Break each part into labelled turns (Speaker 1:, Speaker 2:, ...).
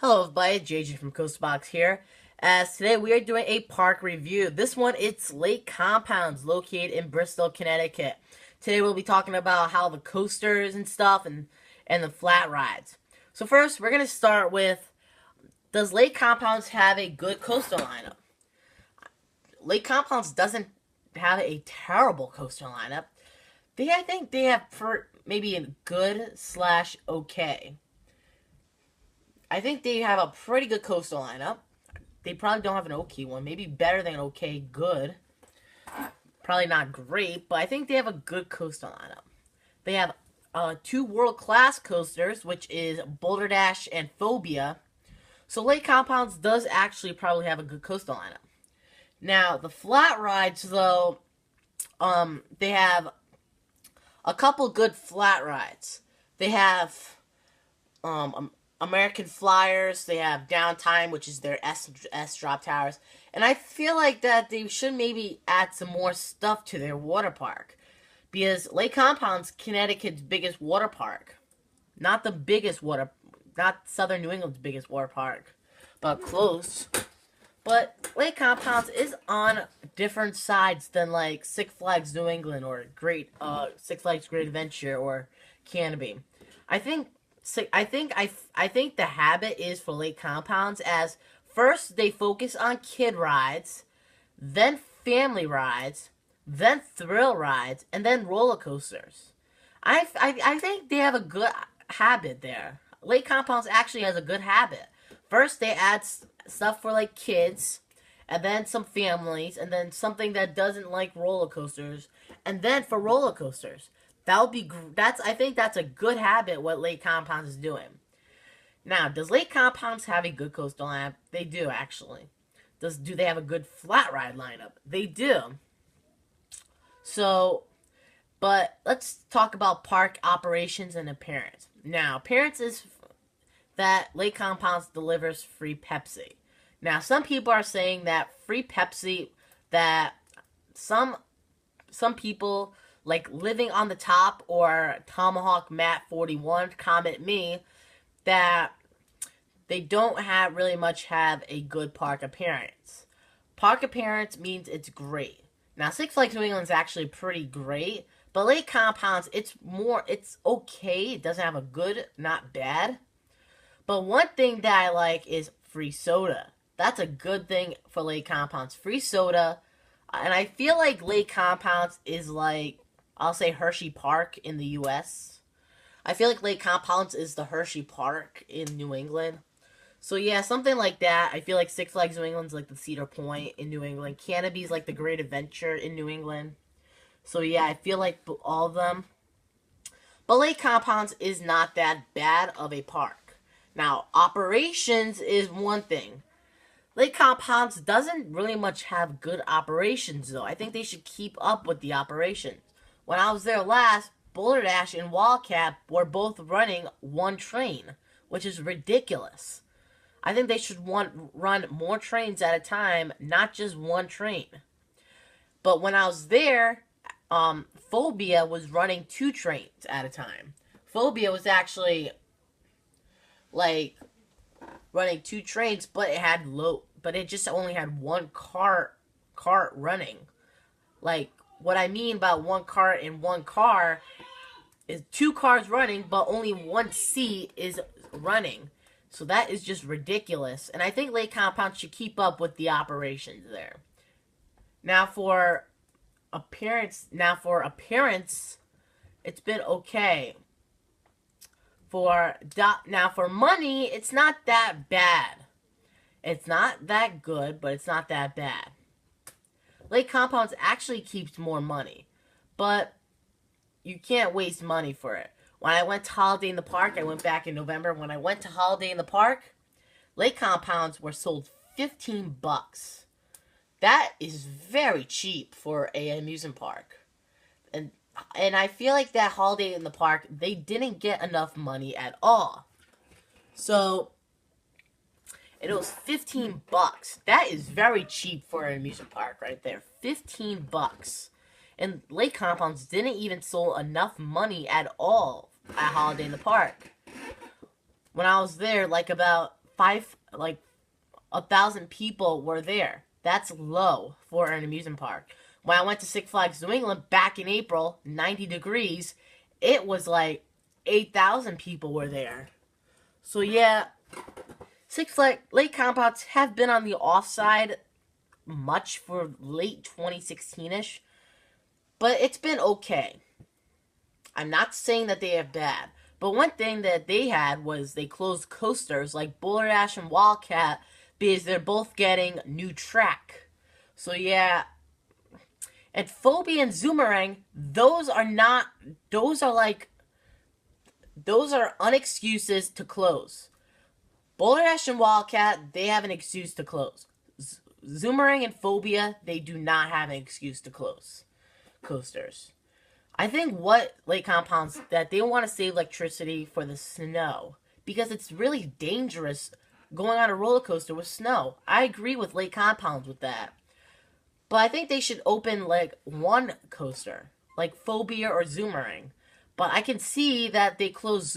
Speaker 1: Hello everybody, JJ from Coastbox here. As today we are doing a park review. This one, it's Lake Compounce, located in Bristol, Connecticut. Today we'll be talking about how the coasters and stuff and the flat rides. So first, we're going to start with, does Lake Compounce have a good coaster lineup? Lake Compounce doesn't have a terrible coaster lineup. I think they have maybe a good / okay. I think they have a pretty good coastal lineup. They probably don't have an okay one. Maybe better than okay, good. Probably not great, but I think they have a good coastal lineup. They have 2 world-class coasters, which is Boulder Dash and Phobia. So Lake Compounce does actually probably have a good coastal lineup. Now, the flat rides, though, they have a couple good flat rides. They have American Flyers, they have Downtime, which is their S drop towers, and I feel like that they should maybe add some more stuff to their water park, because Lake Compounce, Connecticut's biggest water park, not Southern New England's biggest water park, but close. But Lake Compounce is on different sides than like Six Flags New England or Six Flags Great Adventure or Canopy. I think the habit is for Lake Compounce as first they focus on kid rides, then family rides, then thrill rides, and then roller coasters. I think they have a good habit there. Lake Compounce actually has a good habit. First they add stuff for like kids, and then some families, and then something that doesn't like roller coasters, and then for roller coasters. I think that's a good habit what Lake Compounce is doing. Now, does Lake Compounce have a good coastal lineup? They do, actually. Do they have a good flat ride lineup? They do. So, but let's talk about park operations and appearance. Now, appearance is that Lake Compounce delivers free Pepsi. Now, some people are saying that free Pepsi, that some people like Living on the Top or Tomahawk Matt 41 comment me that they don't really much have a good park appearance. Park appearance means it's great. Now, Six Flags New England is actually pretty great, but Lake Compounce, it's okay. It doesn't have a good, not bad. But one thing that I like is free soda. That's a good thing for Lake Compounce. Free soda. And I feel like Lake Compounce is like, I'll say Hershey Park in the U.S. I feel like Lake Compounce is the Hershey Park in New England. So yeah, something like that. I feel like Six Flags New England's like the Cedar Point in New England. Canopy's like the Great Adventure in New England. So yeah, I feel like all of them. But Lake Compounce is not that bad of a park. Now, operations is one thing. Lake Compounce doesn't really much have good operations, though. I think they should keep up with the operations. When I was there last, Boulder Dash and Wildcat were both running one train, which is ridiculous. I think they should run more trains at a time, not just one train. But when I was there, Phobia was running 2 trains at a time. Phobia was actually like running 2 trains, but it just only had one cart running. Like, what I mean by one cart in one car is 2 cars running, but only 1 seat is running. So that is just ridiculous. And I think Lake Compounce should keep up with the operations there. Now for appearance, it's been okay. Now for money, it's not that bad. It's not that good, but it's not that bad. Lake Compounce actually keeps more money, but you can't waste money for it. When I went to Holiday in the Park, I went back in November. When I went to Holiday in the Park, Lake Compounce were sold $15. That is very cheap for an amusement park. And I feel like that Holiday in the Park, they didn't get enough money at all. So, it was $15. That is very cheap for an amusement park right there. $15. And Lake Compounce didn't even sold enough money at all at Holiday in the Park. When I was there, like about 1,000 people were there. That's low for an amusement park. When I went to Six Flags New England back in April, 90 degrees, it was like 8,000 people were there. So yeah, Six Flags Lake Compounce have been on the offside much for late 2016-ish, but it's been okay. I'm not saying that they have bad, but one thing that they had was they closed coasters like Boulder Dash and Wildcat because they're both getting new track. So yeah, and Phobia and Zoomerang, those are unexcuses to close. Boulder Dash and Wildcat, they have an excuse to close. Zoomerang and Phobia, they do not have an excuse to close coasters. I think what Lake Compounce, that they want to save electricity for the snow, because it's really dangerous going on a roller coaster with snow. I agree with Lake Compounce with that. But I think they should open like one coaster, like Phobia or Zoomerang. But I can see that they close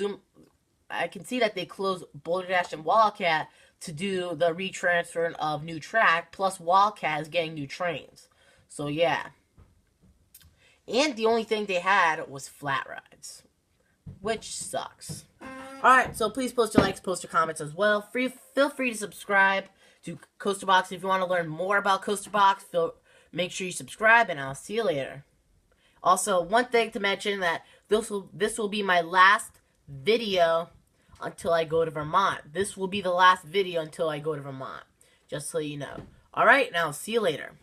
Speaker 1: Boulder Dash and Wildcat to do the retransfer of new track, plus Wildcat is getting new trains. So yeah. And the only thing they had was flat rides, which sucks. Alright, so please post your likes, post your comments as well. Feel free to subscribe to Coaster Box. If you want to learn more about Coaster Box, make sure you subscribe, and I'll see you later. Also, one thing to mention, that this will be my last video until I go to Vermont. This will be the last video until I go to Vermont, just so you know. Alright, now see you later.